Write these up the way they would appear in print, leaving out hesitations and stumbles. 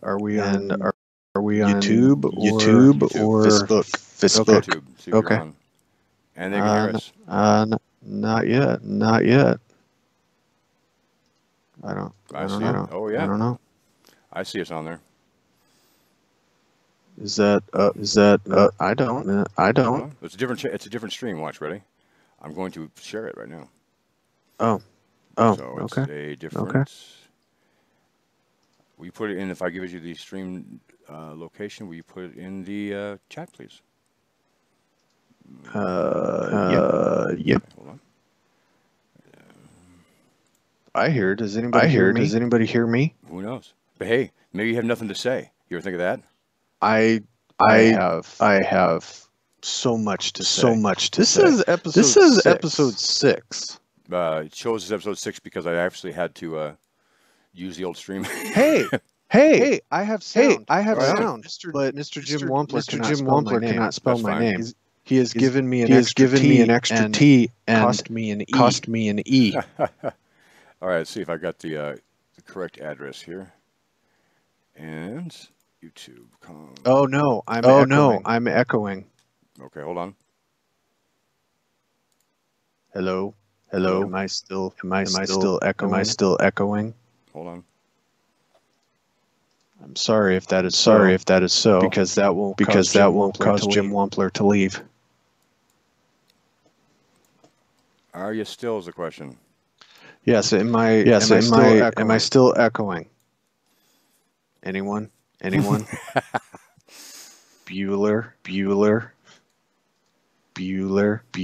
are we on YouTube or Facebook? Okay. YouTube. See if you're on. And they can hear us. Not yet. Not yet. I don't know. Oh yeah. I don't know. I see us on there. Is that I don't. Well, it's a different stream. Watch, ready? I'm going to share it right now. Oh. So it's Okay. a different. Will you put it in? If I give you the stream location, will you put it in the chat, please? Yep. Hold on. I hear. Does anybody hear me? Who knows? But hey, maybe you have nothing to say. You ever think of that? I have so much to say. This is episode 6. It shows as episode 6 because I actually had to use the old stream. Hey, I have sound. But Mr. Jim Wampler cannot spell my name. He has given me an extra T and cost me an E. All right, let's see if I got the correct address here. And YouTube. Oh no, I'm echoing. Okay, hold on. Hello. Am I still echoing? Hold on. I'm sorry if that is so. Because that won't cause Jim Wampler to leave. Are you still is the question? Yes, am I still echoing? Anyone? Bueller.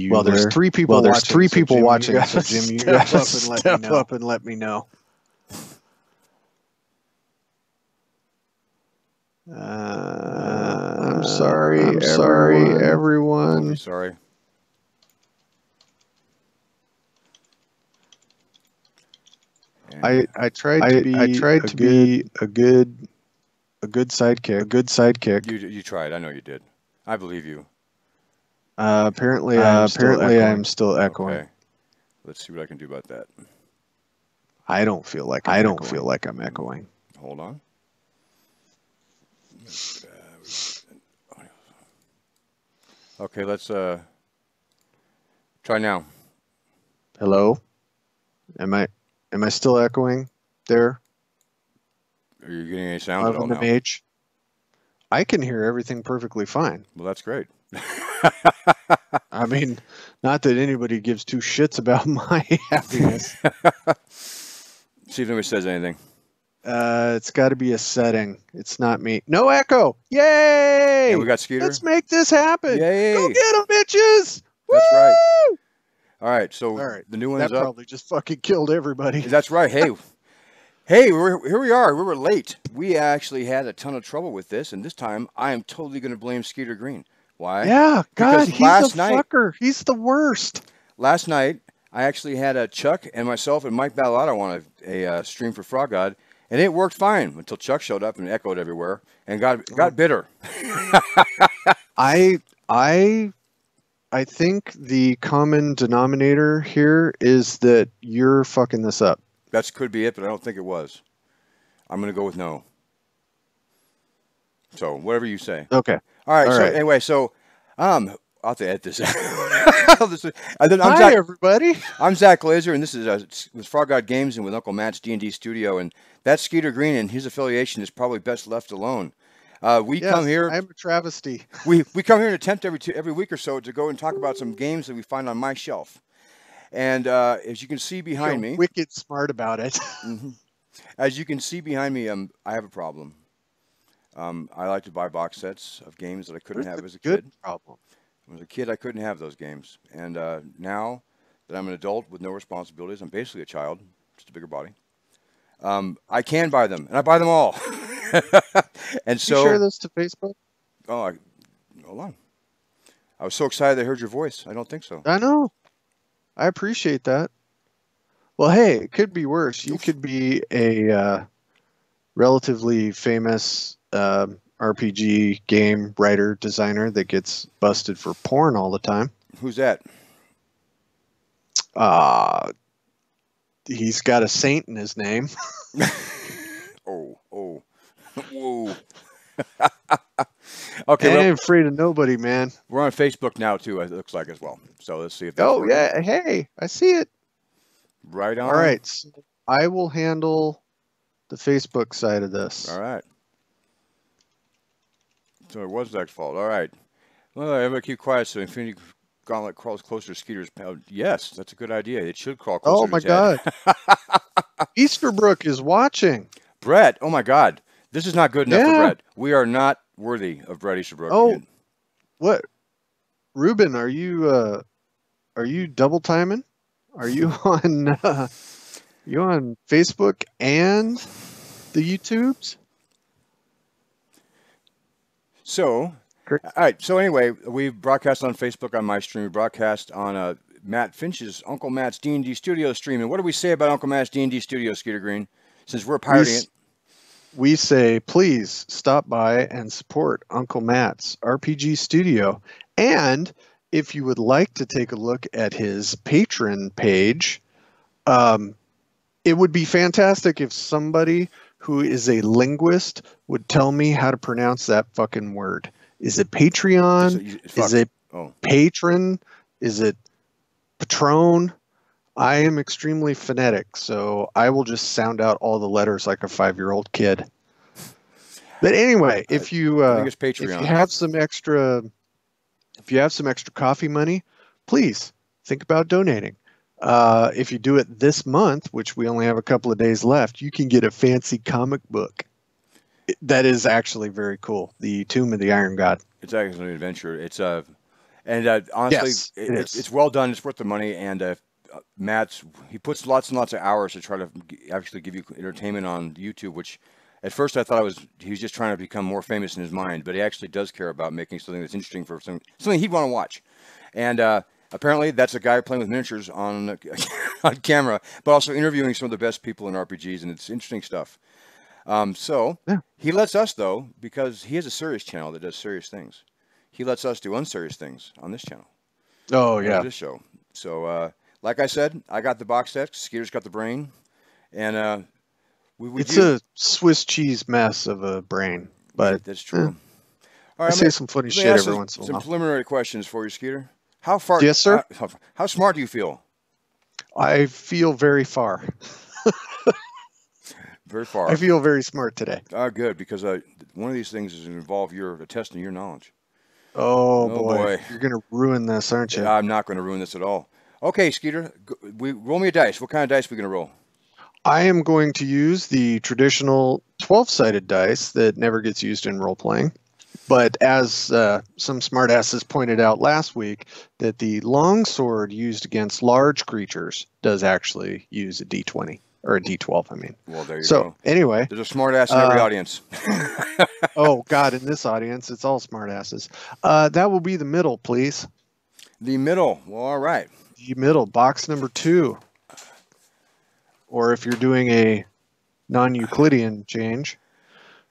Well, there's 3 people watching. So Jim, you gotta step up and let me know. I'm sorry, everyone. I'm sorry. I tried to be a good sidekick. You tried. I know you did. I believe you. Apparently I'm still echoing. Okay. Let's see what I can do about that. I don't feel like I'm echoing. Hold on. Okay, let's try now. Hello? Am I still echoing there? Are you getting any sound at all now? Mage? I can hear everything perfectly fine. Well, that's great. I mean, not that anybody gives 2 shits about my happiness. See if anybody says anything. It's got to be a setting. It's not me. No echo. Yay! Yeah, we got Skeeter. Let's make this happen. Yay! Go get them, bitches! That's Woo! right. All right, so the new one's up. That probably just fucking killed everybody. That's right. Hey, here we are. We were late. We actually had a ton of trouble with this, and this time I am totally going to blame Skeeter Green. Why? Yeah, God, because he's a fucker. He's the worst. Last night, I actually had Chuck and myself and Mike Ballato on a stream for Frog God, and it worked fine until Chuck showed up and echoed everywhere and got bitter. I think the common denominator here is that you're fucking this up. That could be it, but I don't think it was. I'm going to go with no. So, whatever you say. Okay. All right. Anyway, I'll have to edit this out. Hi, everybody. I'm Zach Glazer, and this is with Frog God Games and with Uncle Matt's D&D studio, and that's Skeeter Green, and his affiliation is probably best left alone. We come here. I'm a travesty. We come here and attempt every week or so to go and talk about some games that we find on my shelf. And as you can see behind me, wicked smart about it. As you can see behind me, I have a problem. I like to buy box sets of games that I couldn't have as a kid. Problem. When I was a kid, I couldn't have those games, and now that I'm an adult with no responsibilities, I'm basically a child, just a bigger body. I can buy them, and I buy them all. And so, you share this to Facebook? Oh, hold on. I was so excited I heard your voice. I don't think so. I know. I appreciate that. Well, hey, it could be worse. You could be a relatively famous RPG game writer, designer that gets busted for porn all the time. Who's that? He's got a saint in his name. Oh. Whoa. I Okay, well, ain't afraid of nobody, man. we're on Facebook now too. It looks like as well. So let's see if that's Oh working. yeah, hey, I see it. Right on. All right, so I will handle the Facebook side of this. All right. So it was Zach's fault. All right. Well, everybody keep quiet so Infinity Gauntlet crawls closer to Skeeter's pal. Yes, that's a good idea. It should crawl closer Oh to my his head. God, Easterbrook is watching. Brett, oh my God. This is not good enough for Yeah. Brett. We are not worthy of Brett Easterbrook. Oh, again. what, Ruben? Are you double timing? Are you on Facebook and the YouTubes? So, Great. all right. So anyway, we broadcast on Facebook on my stream. We broadcast on Matt Finch's Uncle Matt's D&D Studio stream. And what do we say about Uncle Matt's D&D Studio, Skeeter Green? Since we're pirating it. We say, please stop by and support Uncle Matt's RPG Studio. And if you would like to take a look at his Patreon page, it would be fantastic if somebody who is a linguist would tell me how to pronounce that fucking word. Is it Patreon? Is it patron? Is it patron? I am extremely phonetic, so I will just sound out all the letters like a 5-year-old kid. But anyway, if you have some extra coffee money, please think about donating. If you do it this month, which we only have a couple of days left, you can get a fancy comic book. That is actually very cool. The Tomb of the Iron God. It's actually an adventure. It's honestly, Yes, it's well done. It's worth the money. And he puts lots and lots of hours to try to actually give you entertainment on YouTube. Which at first I thought he was just trying to become more famous in his mind, but he actually does care about making something that's interesting for something he'd want to watch. And apparently, that's a guy playing with miniatures on camera, but also interviewing some of the best people in RPGs, and it's interesting stuff. He lets us, though, because he has a serious channel that does serious things. He lets us do unserious things on this channel. Oh, yeah. This show. So, like I said, I got the box set. Skeeter's got the brain. And it's a Swiss cheese mess of a brain, but that's true. All right, I say some funny shit every once in a while. Some preliminary questions for you, Skeeter. How far? Yes, sir. How smart do you feel? I feel very far. Very far. I feel very smart today. Good, because one of these things is to involve testing your knowledge. Oh boy. You're going to ruin this, aren't you? I'm not going to ruin this at all. Okay, Skeeter, roll me a dice. What kind of dice are we going to roll? I am going to use the traditional 12-sided dice that never gets used in role-playing. But as some smartasses pointed out last week, that the longsword used against large creatures does actually use a D20. Or a D12, I mean. Well, there you go. So, anyway. There's a smartass in every audience. Oh, God, in this audience, it's all smartasses. That will be the middle, please. The middle. Well, all right. The middle, box number 2. Or if you're doing a non-Euclidean change,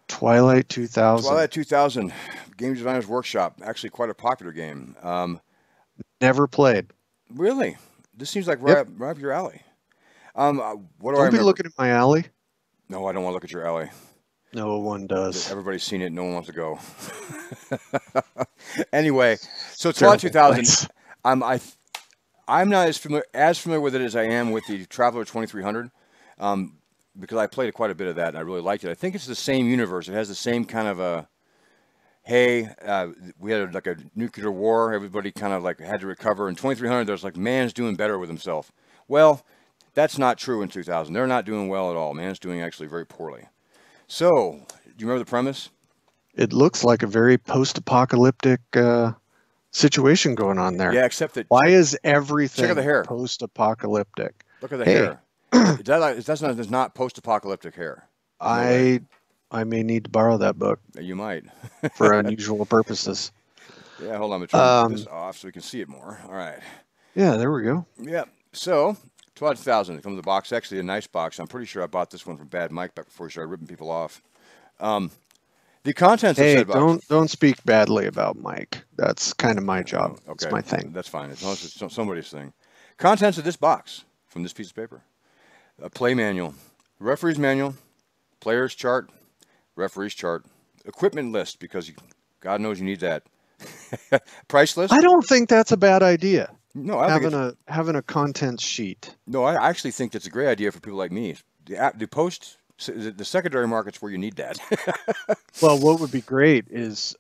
Twilight 2000. Twilight 2000, Game Designers Workshop. Actually, quite a popular game. Never played. Really? This seems like right up your alley. What do I remember? Don't be looking at my alley. No, I don't want to look at your alley. No one does. Everybody's seen it. No one wants to go. Anyway, so Twilight 2000. I'm not as familiar with it as I am with the Traveler 2300, because I played quite a bit of that and I really liked it. I think it's the same universe. It has the same kind of we had like a nuclear war. Everybody kind of like had to recover. In 2300, there's like man's doing better with himself. Well, that's not true in 2000. They're not doing well at all. Man's doing actually very poorly. So, do you remember the premise? It looks like a very post-apocalyptic situation going on there. Yeah, except that... Why is everything check out the hair. Post-apocalyptic? Look at the hair. That's not post-apocalyptic hair. I may need to borrow that book. You might. For unusual purposes. Yeah, hold on. I'm going to turn this off so we can see it more. All right. Yeah, there we go. Yeah. So, 12,000. It comes in the box. Actually, a nice box. I'm pretty sure I bought this one from Bad Mike back before he started ripping people off. The contents of said box. Don't speak badly about Mike. That's kind of my job. Okay. It's my thing. That's fine. As long as it's somebody's thing. Contents of this box from this piece of paper. A play manual. Referee's manual. Player's chart. referees chart, equipment list, because God knows you need that. Price list. I don't think that's a bad idea. No, I think having a contents sheet. No, I actually think that's a great idea for people like me. The secondary market's where you need that. Well, what would be great is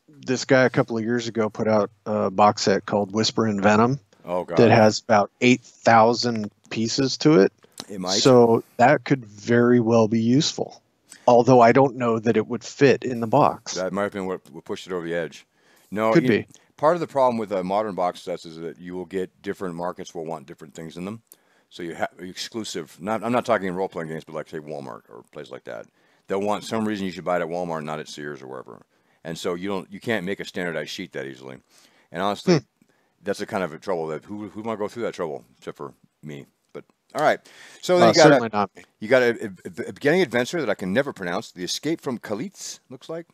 this guy a couple of years ago put out a box set called Whisper and Venom. Oh, God. That has about 8,000 pieces to it. It might. So that could very well be useful. Although I don't know that it would fit in the box. That might have been what pushed it over the edge. No, Could be. Part of the problem with modern box sets is that you will get different markets will want different things in them. So you have exclusive. I'm not talking in role-playing games, but like say Walmart or a place like that. They'll want some reason you should buy it at Walmart, not at Sears or wherever. And so you can't make a standardized sheet that easily. And honestly, that's a kind of a trouble that who might go through that trouble except for me. But all right, so then you got a beginning adventure that I can never pronounce. The Escape from Kalitz looks like,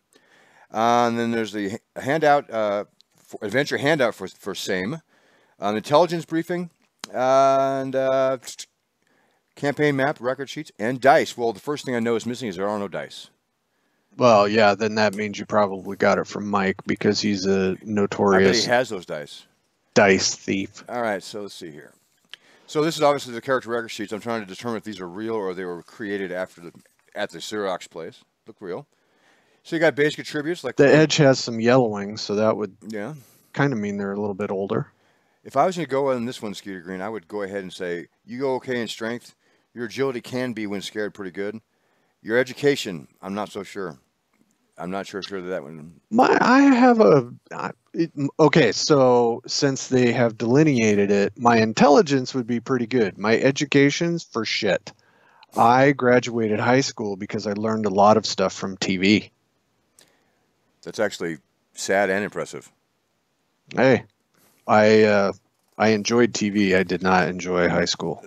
and then there's the handout, adventure handout for same, intelligence briefing, and campaign map, record sheets, and dice. Well, the first thing I know is missing is there are no dice. Well, yeah, then that means you probably got it from Mike because he's a notorious. I bet he has those dice. Dice thief. All right, so let's see here. So this is obviously the character record sheets. I'm trying to determine if these are real or they were created at the Xerox place. Look real. So you got basic attributes like the edge has some yellowing, so that would yeah kind of mean they're a little bit older. If I was going to go on this one, Skeeter Green, I would go ahead and say you go okay in strength. Your agility can be when scared pretty good. Your education, I'm not so sure. I'm not sure that one. I have okay, so since they have delineated it, my intelligence would be pretty good. My education's for shit. I graduated high school because I learned a lot of stuff from TV. That's actually sad and impressive. Hey, I enjoyed TV. I did not enjoy high school.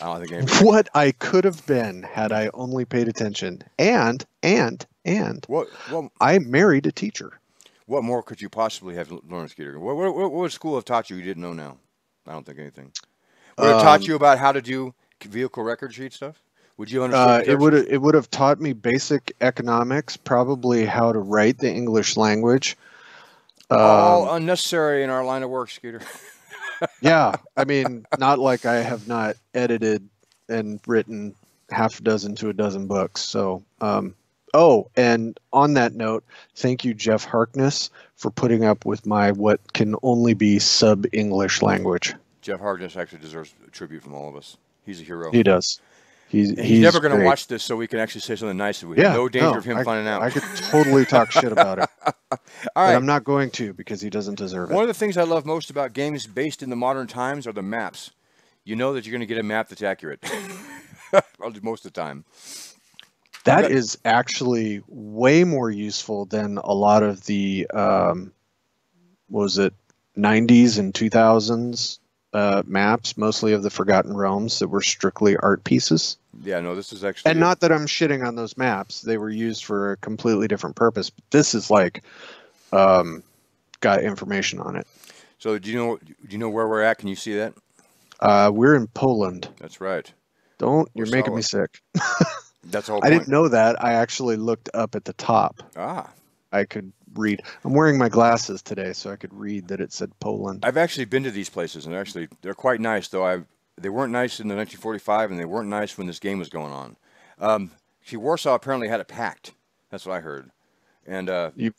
I don't think anybody... What I could have been had I only paid attention. And what I married a teacher. What more could you possibly have learned, Skeeter? What would school have taught you didn't know now? I don't think anything. Would it have taught you about how to do vehicle record sheet stuff? Would you understand? It would have taught me basic economics, probably how to write the English language. All unnecessary in our line of work, Skeeter. Yeah, I mean, not like I have not edited and written half a dozen to a dozen books. So, oh, and on that note, thank you, Jeff Harkness, for putting up with my what can only be sub-English language. Jeff Harkness actually deserves a tribute from all of us. He's a hero. He does. He's never going to watch this, so we can actually say something nice. We have no danger of him finding out. I could totally talk shit about it. All right. But I'm not going to because he doesn't deserve it. One of the things I love most about games based in the modern times are the maps. You know that you're going to get a map that's accurate. Most of the time. That is actually way more useful than a lot of the, what was it, 90s and 2000s maps, mostly of the Forgotten Realms that were strictly art pieces. Yeah, no, this is actually... And not that I'm shitting on those maps. They were used for a completely different purpose. But this is like, got information on it. So do you know where we're at? Can you see that? We're in Poland. That's right. You're making me sick. That's all. I didn't know that. I actually looked up at the top. I could read. I'm wearing my glasses today, so I could read that it said Poland. I've actually been to these places, and actually they're quite nice. Though they weren't nice in the 1945, and they weren't nice when this game was going on. See, Warsaw apparently had a pact. That's what I heard. And you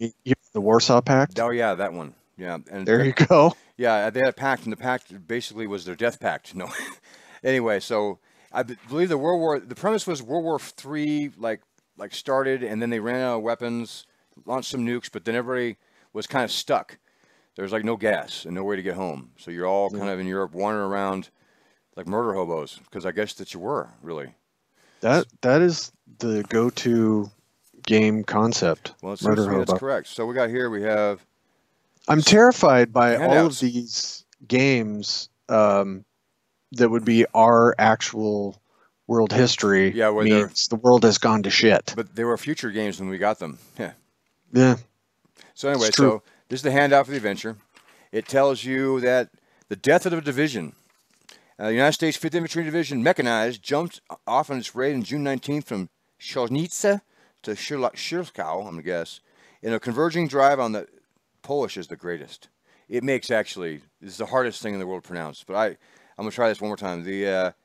the Warsaw Pact? Oh yeah, that one. Yeah. And there you go. Yeah, they had a pact, and the pact basically was their death pact. No. Anyway, so I believe the premise was World War III like started, and then they ran out of weapons, launched some nukes, but then everybody was kind of stuck. There was like no gas and no way to get home. So you're all kind of in Europe wandering around like murder hobos, because I guess that you were, really. That is the go-to game concept. Well, that's correct. So we have... I'm terrified by all of these games that would be our actual world history. Yeah, means the world has gone to shit. But they were future games when we got them. Yeah. Yeah. So anyway, so this is the handout for the adventure. It tells you that the death of a division. The United States 5th Infantry Division, mechanized, jumped off on its raid on June 19th from Chojnice to Shirkow, I'm going to guess, in a converging drive on the Polish is the greatest. It makes actually, this is the hardest thing in the world to pronounce, but I'm going to try this one more time. The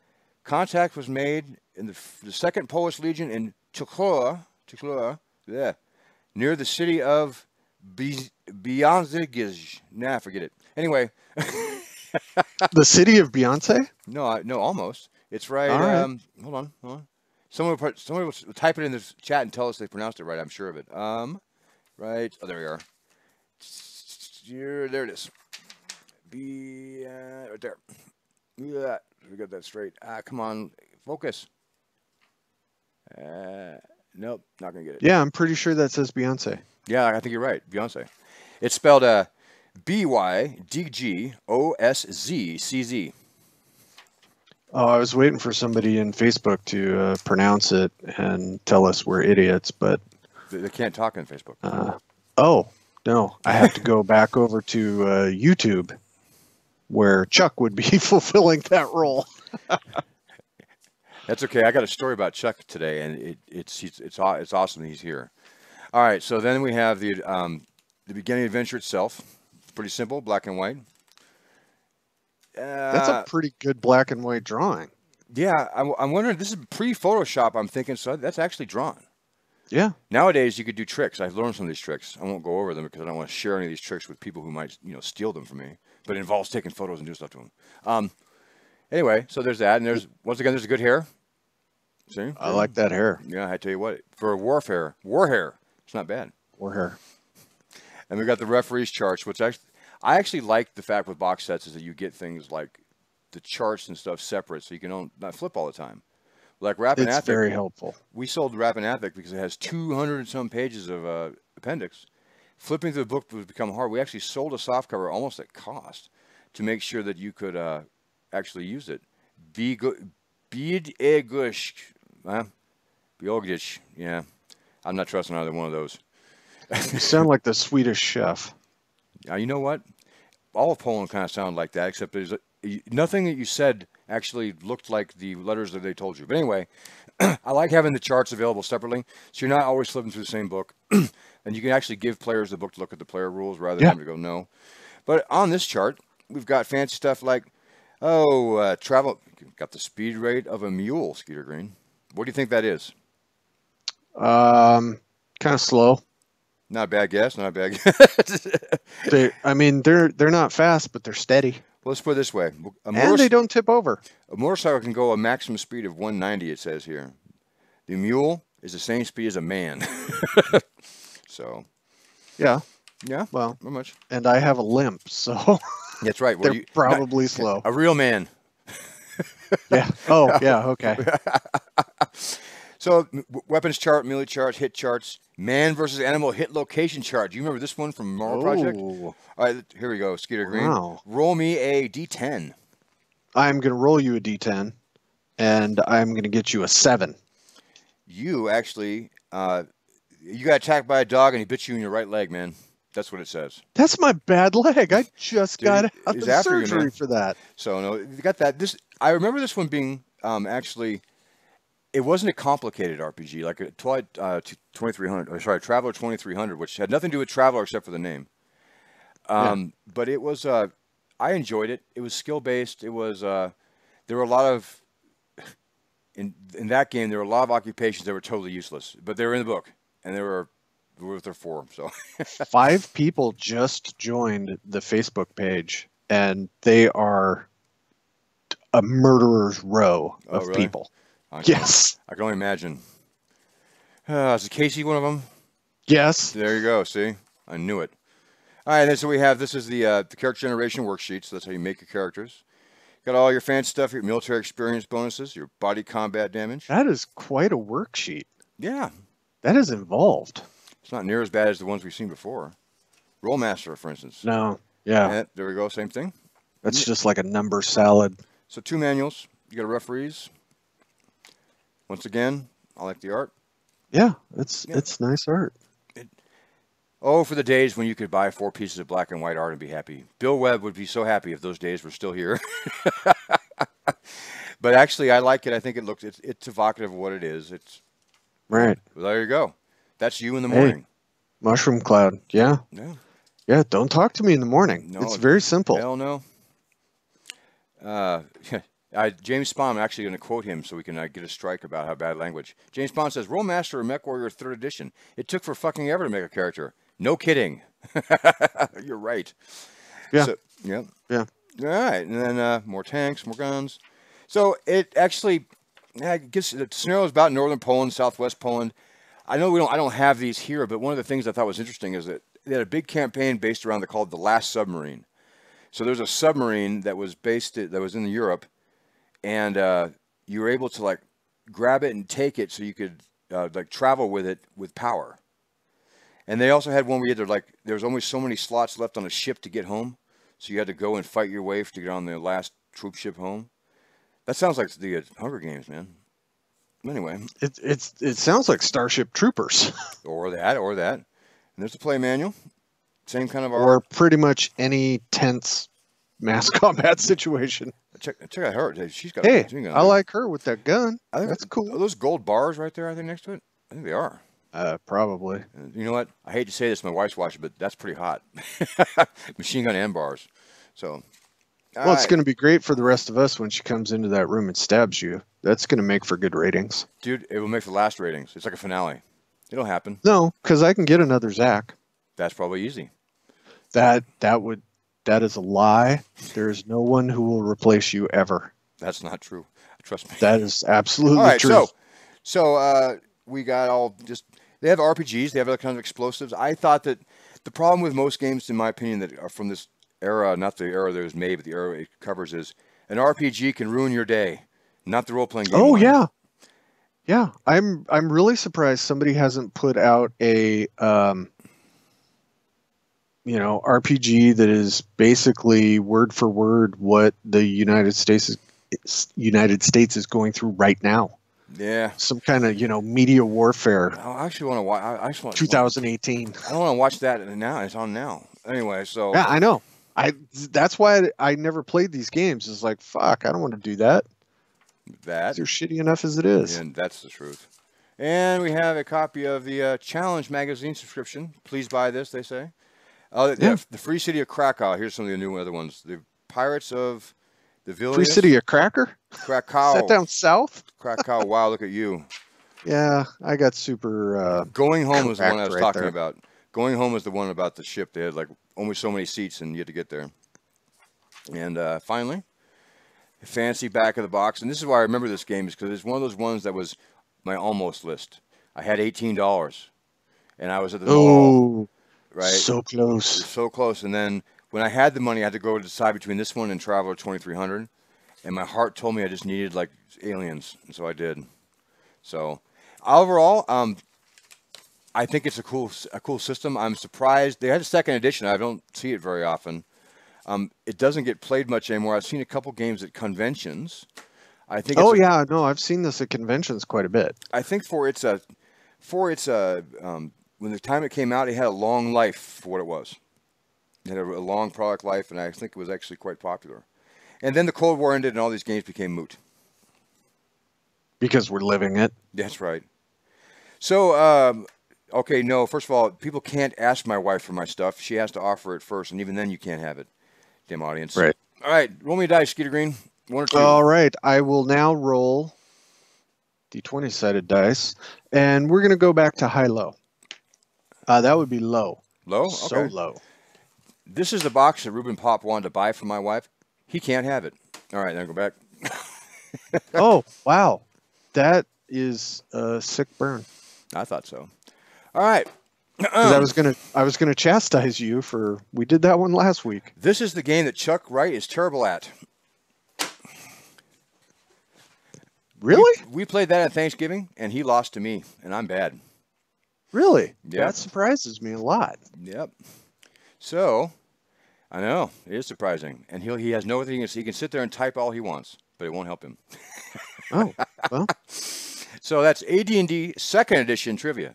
contact was made in the 2nd Polish Legion in Czechoslovakia, yeah, near the city of Beyonce. Nah, forget it. Anyway. The city of Beyonce? No, almost. It's right. All right. Hold on. Someone will type it in the chat and tell us they pronounced it right. I'm sure of it. Right. Oh, there we are. There it is. Right there. Yeah, we got that straight. Come on, focus. Nope, not gonna get it. Yeah, I'm pretty sure that says Beyonce. Yeah, I think you're right. Beyonce. It's spelled BYDGOSZCZ. Oh, I was waiting for somebody in Facebook to pronounce it and tell us we're idiots, but They can't talk on Facebook. oh no, I have to go back over to YouTube, where Chuck would be fulfilling that role. That's okay. I got a story about Chuck today, and it's awesome that he's here. All right, so then we have the beginning adventure itself. It's pretty simple, black and white. That's a pretty good black and white drawing. Yeah, I'm wondering. This is pre-Photoshop. I'm thinking, so that's actually drawn. Yeah. Nowadays, you could do tricks. I've learned some of these tricks. I won't go over them because I don't want to share any of these tricks with people who might, steal them from me. But it involves taking photos and doing stuff to them. Anyway, so there's that, and there's a good hair. See? I like that hair. Yeah, I tell you what, for a war hair, it's not bad. War hair. And we got the referees charts, which I actually like the fact with box sets is that you get things like the charts and stuff separate, so you can not flip all the time. Like Rapid It's Athic, very helpful. We sold Rapid Athic because it has 200 and some pages of appendix. Flipping through the book would become hard. We actually sold a softcover almost at cost to make sure that you could actually use it. Biogish. Yeah, I'm not trusting either one of those. You sound like the Swedish chef. You know what? All of Poland kind of sound like that, except there's nothing that you said actually looked like the letters that they told you. But anyway, I like having the charts available separately, so you're not always flipping through the same book. And you can actually give players the book to look at the player rules rather than to go no. But on this chart, we've got fancy stuff like, travel. Got the speed rate of a mule, Skeeter Green. What do you think that is? Kind of slow. Not a bad guess. Not a bad guess. They're not fast, but they're steady. Well, let's put it this way. And they don't tip over. A motorcycle can go a maximum speed of 190, it says here. The mule is the same speed as a man. So. Yeah. Yeah. Well, not much. And I have a limp, so. That's right. They're probably slow. A real man. Yeah. Oh, yeah. Okay. So, weapons chart, melee charts, hit charts, man versus animal hit location chart. Do you remember this one from Moral Project? All right, here we go, Skeeter Green. Wow. Roll me a D10. I'm going to roll you a D10, and I'm going to get you a 7. You actually, you got attacked by a dog, and he bit you in your right leg, man. That's what it says. That's my bad leg. I just got out of surgery for that. So, no, you got that. I remember this one being actually... It wasn't a complicated RPG like a 2300. Sorry, Traveler 2300, which had nothing to do with Traveler except for the name. But it was. I enjoyed it. It was skill based. It was. There were a lot of. In that game, there were a lot of occupations that were totally useless, but they were in the book, and they were what they're for. So. 5 people just joined the Facebook page, and they are a murderer's row of people. Yes. I can only imagine. Is Casey one of them? Yes. There you go. See? I knew it. All right, then so we have, this is the character generation worksheet, so that's how you make your characters. Got all your fancy stuff, your military experience bonuses, your body combat damage. That is quite a worksheet. Yeah. That is involved. It's not near as bad as the ones we've seen before. Rollmaster, for instance. No. Yeah. And there we go. Same thing. That's just like a number salad. So 2 manuals. You got a referees. Once again, I like the art. Yeah, it's nice art. For the days when you could buy 4 pieces of black and white art and be happy. Bill Webb would be so happy if those days were still here. But actually, I like it. I think it's evocative of what it is. Right. Well, there you go. That's you in the morning. Mushroom cloud. Yeah. Yeah. Yeah. Don't talk to me in the morning. No, It's very simple. Hell no. James Spahn, I'm actually going to quote him so we can get a strike about how bad language. James Spahn says, Rollmaster or Mech Warrior 3rd Edition. It took for fucking ever to make a character. No kidding. You're right. Yeah. So, yeah. Yeah. All right. And then more tanks, more guns. So it actually, I guess the scenario is about northern Poland, southwest Poland. I know I don't have these here, but one of the things I thought was interesting is that they had a big campaign based around called The Last Submarine. So there's a submarine that was in Europe, and you were able to like grab it and take it so you could like travel with it with power. And they also had one where you had to there was only so many slots left on a ship to get home, so you had to go and fight your way to get on the last troop ship home. That sounds like the Hunger Games, man. Anyway, it sounds like Starship Troopers. or that. And there's the play manual. Same kind of art. Or pretty much any tense mass combat situation. Check out her. She's got. Hey, a machine gun I there. like her with that gun. I think That's cool. Are those gold bars right there? I think next to it. I think they are. Probably. You know what? I hate to say this, my wife's watching, but that's pretty hot. Machine gun and bars. So. Well, it's going to be great for the rest of us when she comes into that room and stabs you. That's going to make for good ratings. Dude, it will make for the last ratings. It's like a finale. It'll happen. No, because I can get another Zach. That's probably easy. That is a lie. There is no one who will replace you ever. That's not true. Trust me. That is absolutely all right, true. So we got all just. They have RPGs. They have other kinds of explosives. I thought that the problem with most games, in my opinion, that are from this era, not the era that was made, but the era it covers, is an RPG can ruin your day, not the role-playing game. Oh yeah, yeah. I'm really surprised somebody hasn't put out a RPG that is basically word for word what the United States is going through right now. Yeah. Some kind of media warfare. I actually want to watch. I just want 2018. I don't want to watch that now. It's on now. Anyway, so yeah, I know. That's why I never played these games. It's like, fuck, I don't want to do that. They're shitty enough as it is. And that's the truth. And we have a copy of the Challenge magazine subscription. Please buy this, they say. The Free City of Krakow. Here's some of the new other ones. The Pirates of the Vilnius. Free City of Krakow? Krakow. Is that down south? Krakow. Wow, look at you. Yeah, I got super... Going Home was the one I was right talking there. about. Going Home was the one about the ship. They had only so many seats and you had to get there. And finally, fancy back of the box. And this is why I remember this game, is because it's one of those ones that was my almost list. I had $18 and I was at the mall. Right? So close. So close. And then when I had the money, I had to go decide between this one and Traveler 2300. And my heart told me I just needed aliens. And so I did. So overall, I think it's a cool system. I'm surprised. They had a second edition. I don't see it very often. It doesn't get played much anymore. I've seen a couple games at conventions. I think. I've seen this at conventions quite a bit. I think when the time it came out, it had a long life for what it was. It had a long product life, and I think it was actually quite popular. And then the Cold War ended, and all these games became moot. Because we're living it. That's right. So, okay, no, first of all, people can't ask my wife for my stuff. She has to offer it first, and even then you can't have it. Damn audience. Right. All right, roll me a dice, Skeeter Green. 1 or 2. All right, I will now roll the 20-sided dice, and we're going to go back to high-low. That would be low. Low? Okay. So low. This is the box that Ruben Pop wanted to buy for my wife. He can't have it. All right, then go back. Oh, wow. That is a sick burn. I thought so. All right. 'Cause I was gonna chastise you for we did that one last week. This is the game that Chuck Wright is terrible at. Really? We played that at Thanksgiving, and he lost to me, and I'm bad. Really? Yeah. That surprises me a lot. Yep. So, I know it is surprising, and he has no thing. He can sit there and type all he wants, but it won't help him. Oh, well. So that's AD&D 2nd edition trivia.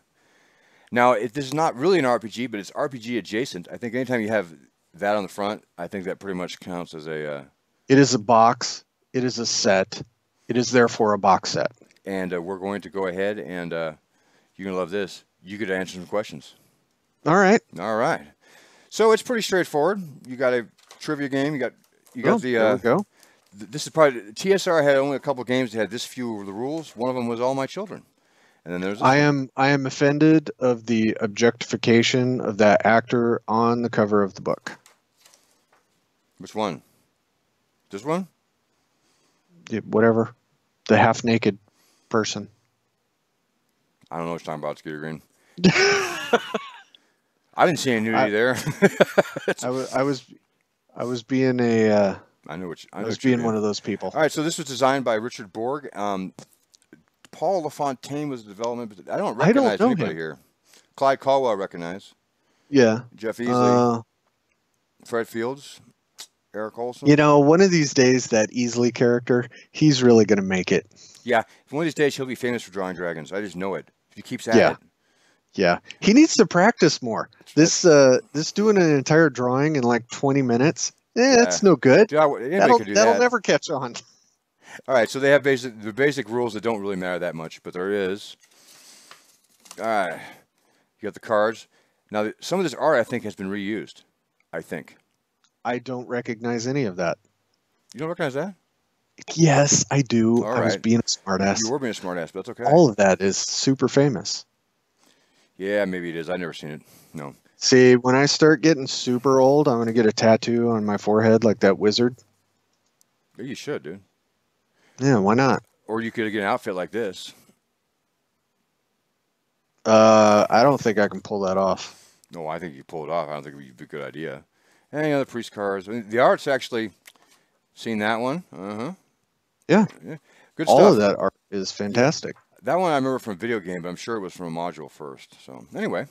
Now, this is not really an RPG, but it's RPG adjacent. I think anytime you have that on the front, I think that pretty much counts as a... It is a box. It is a set. It is therefore a box set. And we're going to go ahead and You're going to love this. You could answer some questions. All right. All right. So it's pretty straightforward. You got a trivia game. You got the. There we go. This is probably TSR had only a couple games that had this few of the rules. One of them was All My Children, and then there's. This I am offended of the objectification of that actor on the cover of the book. Which one? This one? Yeah, whatever. The half naked person. I don't know what you're talking about, Skeeter Green. I didn't see any nudity there. I was being a. I was being one of those people. All right, so this was designed by Richard Borg. Paul LaFontaine was the development, but I don't recognize anybody here. Clyde Caldwell, I recognize. Yeah. Jeff Easley. Fred Fields. Eric Olson. You know, one of these days, that Easley character, he's really going to make it. Yeah. One of these days, he'll be famous for drawing dragons. I just know it. If he keeps at it. Yeah. He needs to practice more. This doing an entire drawing in like 20 minutes, that's no good. That'll never catch on. All right, so they have the basic rules that don't really matter that much, but there is. All right. You got the cards. Now, some of this art, I think, has been reused. I think. I don't recognize any of that. You don't recognize that? Yes, I do. All I was being a smartass. You were being a smartass, but that's okay. All of that is super famous. Yeah, maybe it is. I've never seen it. No. See, when I start getting super old, I'm going to get a tattoo on my forehead like that wizard. Yeah, you should, dude. Yeah, why not? Or you could get an outfit like this. I don't think I can pull that off. No, I think you pull it off. I don't think it would be a good idea. Any other priest cards? I mean, the art's actually seen that one. Yeah. Good stuff. All of that art is fantastic. That one I remember from a video game, but I'm sure it was from a module first. So anyway,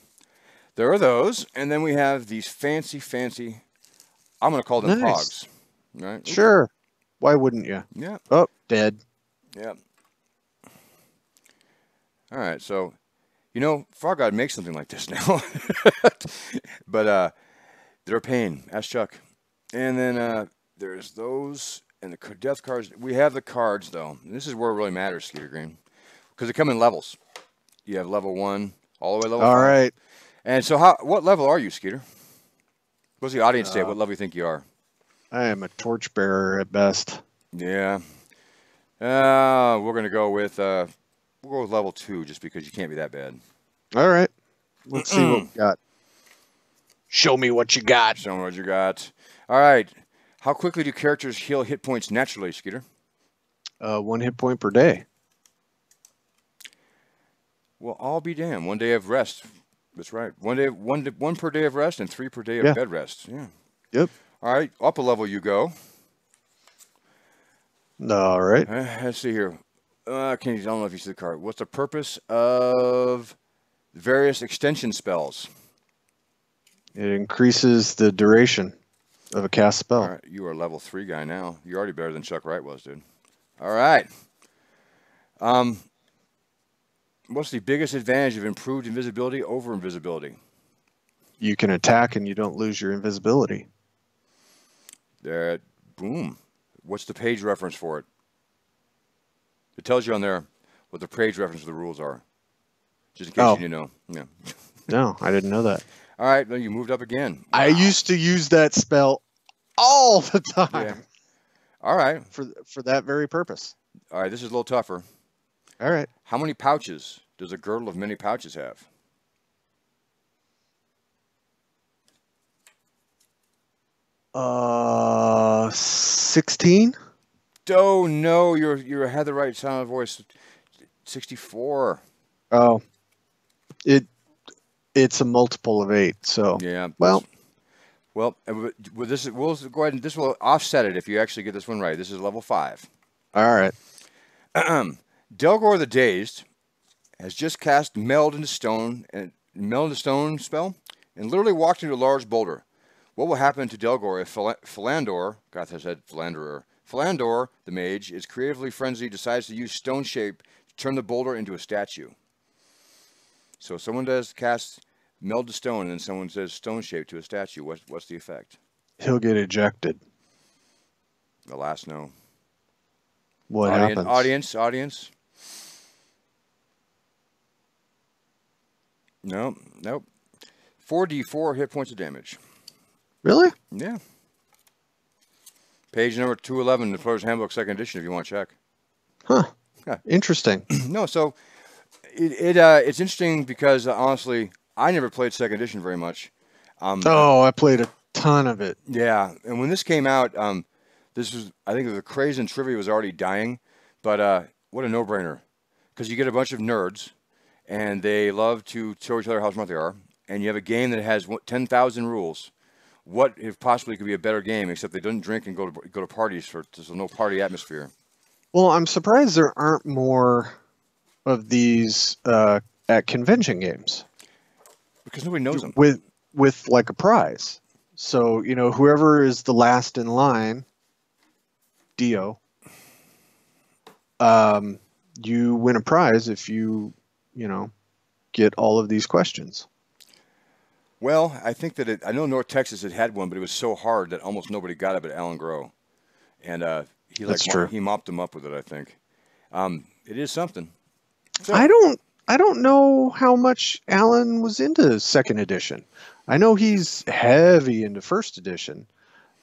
there are those, and then we have these fancy. I'm going to call them pogs. Right? Sure. Why wouldn't you? Yeah. Oh, dead. Yeah. All right. So, you know, Frog God makes something like this now, but they're a pain. Ask Chuck. And then there's those and the death cards. We have the cards though. And this is where it really matters, Skeeter Green, because they come in levels. You have level 1 all the way to level 5. All right. And so, what level are you, Skeeter? What's the audience say? What level do you think you are? I am a torchbearer at best. Yeah. We're gonna go with level 2 just because you can't be that bad. All right. Let's see what we got. Show me what you got. Show me what you got. All right. How quickly do characters heal hit points naturally, Skeeter? 1 hit point per day. Well, I'll be damned. 1 day of rest. That's right. One per day of rest and 3 per day of bed rest. Yeah. Yep. All right. Up a level you go. All right. Let's see here. I don't know if you see the card. What's the purpose of various extension spells? It increases the duration of a cast spell. All right. You are a level 3 guy now. You're already better than Chuck Wright was, dude. All right. What's the biggest advantage of improved invisibility over invisibility? You can attack and you don't lose your invisibility. Boom. What's the page reference for it? It tells you on there what the page reference of the rules are. Just in case you didn't know. Yeah. No, I didn't know that. All right, then you moved up again. Wow. I used to use that spell all the time. Yeah. All right. For that very purpose. All right, this is a little tougher. All right. How many pouches does a girdle of many pouches have? 16? Oh no, you had the right sound of voice. 64. Oh. It's a multiple of 8, so yeah. Well, this is, we'll go ahead and this will offset it if you actually get this one right. This is level 5. All right. Delgor the Dazed has just cast Meld into Stone spell and literally walked into a large boulder. What will happen to Delgor if Philandor, God, I said Philanderer, Philandor, the mage, is creatively frenzied, decides to use stone shape to turn the boulder into a statue? So someone does cast Meld to Stone, and then someone says stone shape to a statue. What's the effect? He'll get ejected. Alas, no. What happens? Audience. No, nope. 4d4 hit points of damage. Really? Yeah. Page number 211, the Player's Handbook, second edition, if you want to check. Huh. Yeah. Interesting. No, so it's interesting because honestly, I never played second edition very much. I played a ton of it. Yeah, and when this came out, this was, I think the craze in trivia was already dying, but what a no-brainer. Because you get a bunch of nerds, and they love to show each other how smart they are, and you have a game that has 10,000 rules. What if possibly could be a better game, except they don't drink and go to parties, so no party atmosphere. Well, I'm surprised there aren't more of these at convention games. Because nobody knows them. With like a prize. So, whoever is the last in line, Dio, you win a prize if you get all of these questions. Well, I think that I know North Texas had one, but it was so hard that almost nobody got it but Alan Grow. And That's true. He mopped them up with it, I think. It is something. So, I don't know how much Alan was into second edition. I know he's heavy into first edition,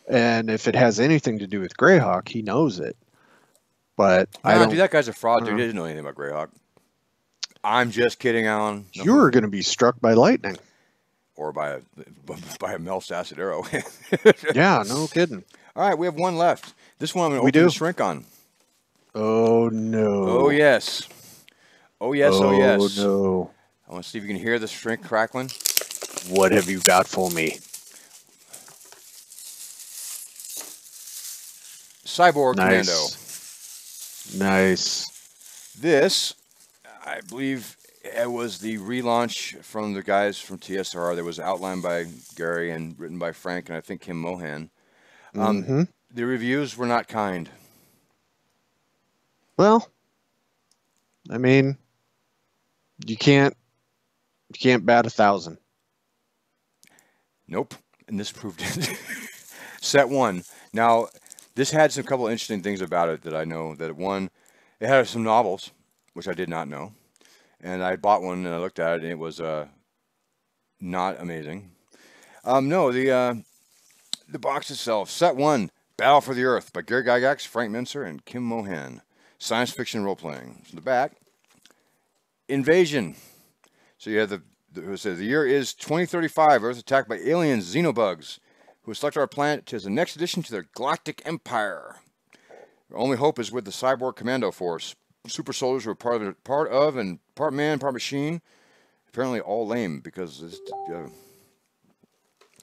and if it has anything to do with Greyhawk, he knows it. But I don't. Dude, that guy's a fraud, dude. He doesn't know anything about Greyhawk. I'm just kidding, Alan. No. You're going to be struck by lightning. Or by a Mel's acid arrow. Yeah, no kidding. All right, we have one left. This one I'm going to open the shrink on. Oh, no. Oh, yes. Oh, yes, oh, yes. Oh, no. I want to see if you can hear the shrink crackling. What have you got for me? Cyborg Commando. Nice. This, I believe, it was the relaunch from the guys from TSR that was outlined by Gary and written by Frank and I think Kim Mohan. The reviews were not kind. Well, I mean, you can't bat 1,000. Nope, and this proved it. Set one. Now, this had some couple of interesting things about it that I know. That one, it had some novels, which I did not know. And I bought one and I looked at it and it was not amazing. No, the box itself. Set one, Battle for the Earth by Gary Gygax, Frank Mincer, and Kim Mohan. Science fiction role playing. From the back, Invasion. So you have it says the year is 2035. Earth attacked by aliens, xenobugs, who have selected our planet as the next addition to their galactic empire. Our only hope is with the Cyborg Commando Force. Super soldiers who are part of and part man, part machine. Apparently all lame because it's,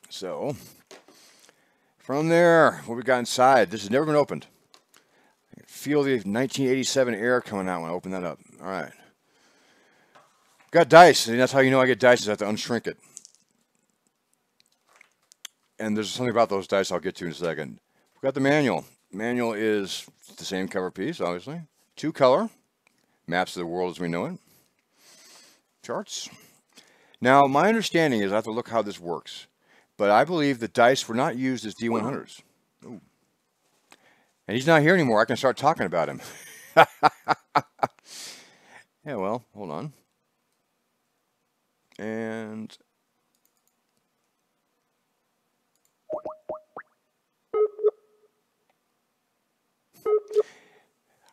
so from there, what we got inside? This has never been opened. I can feel the 1987 air coming out when I open that up. All right. Got dice, and that's how you know I get dice is I have to unshrink it. And there's something about those dice I'll get to in a second. We've got the manual. Manual is the same cover piece, obviously. 2-color. Maps of the world as we know it. Charts. Now, my understanding is I have to look how this works. But I believe the dice were not used as D100s. Ooh. And he's not here anymore. I can start talking about him. Yeah, well, hold on. And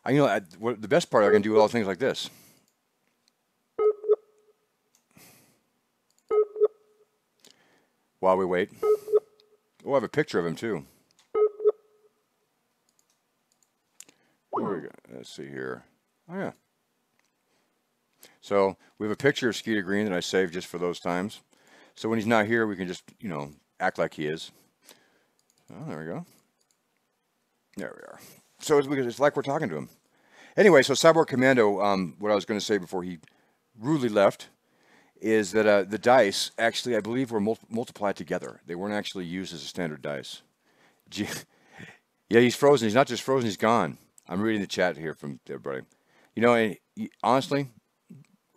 the best part I can do all things like this. While we wait. Oh, I have a picture of him too. Where we go? Let's see here. Oh yeah. So we have a picture of Skeeter Green that I saved just for those times. So when he's not here, we can just, act like he is. Oh, there we go. There we are. So it's like we're talking to him. Anyway, so Cyborg Commando, what I was going to say before he rudely left, is that the dice, actually, I believe, were multiplied together. They weren't actually used as a standard dice. Yeah, he's frozen. He's not just frozen, he's gone. I'm reading the chat here from everybody. And honestly,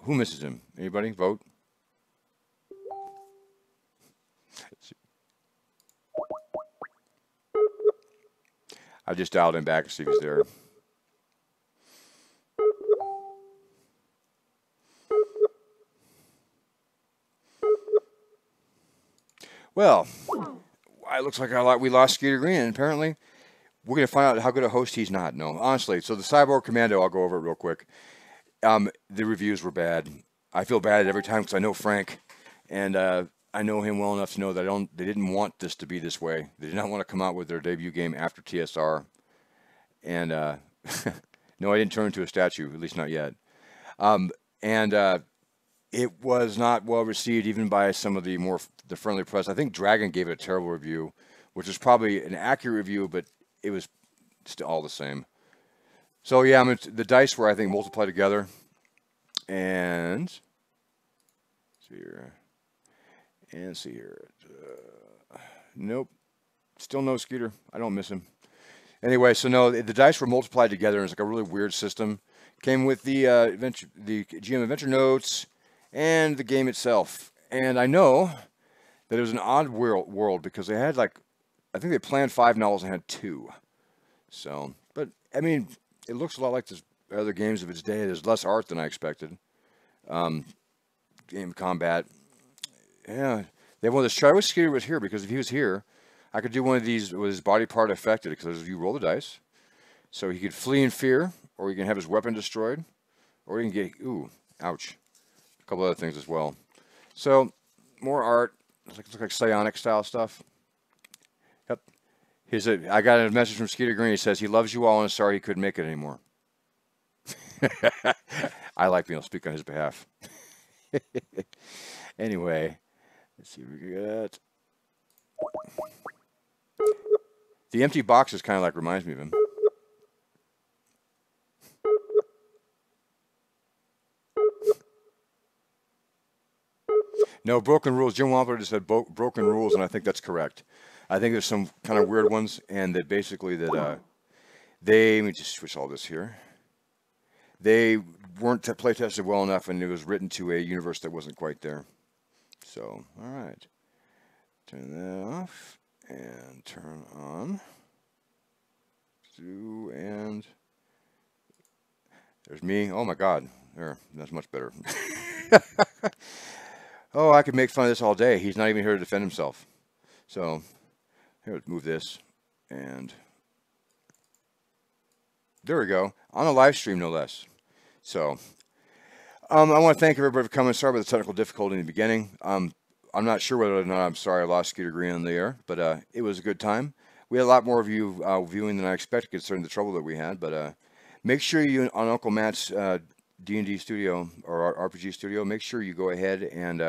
who misses him? Anybody? Vote. I just dialed him back to see if he's there. Well, it looks like we lost Skeeter Green, and apparently we're going to find out how good a host he's not. No, honestly. So the Cyborg Commando, I'll go over it real quick. The reviews were bad. I feel bad every time because I know Frank, and I know him well enough to know that they didn't want this to be this way. They did not want to come out with their debut game after TSR. And no, I didn't turn into a statue, at least not yet. It was not well received even by some of the friendly press. I think Dragon gave it a terrible review, which was probably an accurate review, but it was still all the same. So yeah, the dice were, I think, multiplied together. And see here. Nope, still no Skeeter. I don't miss him. Anyway, so no, the dice were multiplied together. It's like a really weird system. Came with the GM Adventure Notes and the game itself. And I know that it was an odd world because they had I think they planned 5 novels and had 2. So, but I mean, it looks a lot like the other games of its day. There's less art than I expected. Game combat. Yeah, they wanted to try. I wish Skeeter was here because if he was here, I could do one of these with his body part affected because you roll the dice. So he could flee in fear, or he can have his weapon destroyed, or he can get, ooh, ouch. A couple other things as well. So, more art. Looks like psionic style stuff. Yep. I got a message from Skeeter Green. He says he loves you all and is sorry he couldn't make it anymore. I like being able to speak on his behalf. Anyway, let's see what we got. The empty boxes kind of reminds me of him. No, broken rules. Jim Wampler just said broken rules, and I think that's correct. I think there's some kind of weird ones, and that basically let me just switch all this here. They weren't play tested well enough, and it was written to a universe that wasn't quite there. So, all right. Turn that off and turn on. And there's me. Oh my God. There. That's much better. Oh, I could make fun of this all day. He's not even here to defend himself. So, here, let's move this. And there we go. On a live stream, no less. So, I want to thank everybody for coming. Sorry about the technical difficulty in the beginning. I'm not sure whether or not I'm sorry I lost Skeeter Green on the air, but it was a good time. We had a lot more of you viewing than I expected considering the trouble that we had. But make sure you, on Uncle Matt's D&D studio or RPG studio, make sure you go ahead and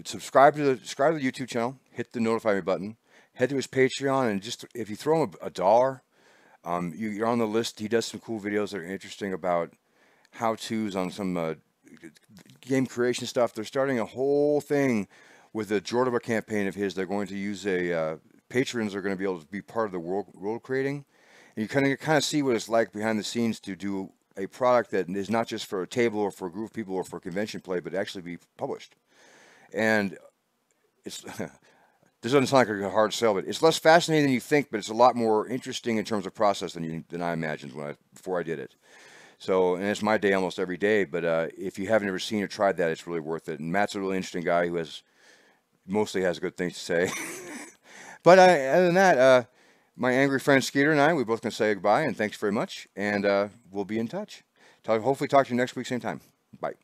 subscribe to the YouTube channel, hit the notify me button, head to his Patreon, and just if you throw him a dollar, you're on the list. He does some cool videos that are interesting about how-tos on some game creation stuff. They're starting a whole thing with the Jordan campaign of his. They're going to use patrons are going to be able to be part of the world creating. And you kind of see what it's like behind the scenes to do a product that is not just for a table or for a group of people or for convention play, but actually be published. And it's this doesn't sound like a hard sell, but it's less fascinating than you think, but it's a lot more interesting in terms of process than I imagined before I did it. So, and it's my day almost every day, but if you haven't ever seen or tried that, it's really worth it. And Matt's a really interesting guy who mostly has good things to say. But other than that, my angry friend Skeeter and I, we both can say goodbye and thanks very much. And we'll be in touch. Hopefully talk to you next week, same time. Bye.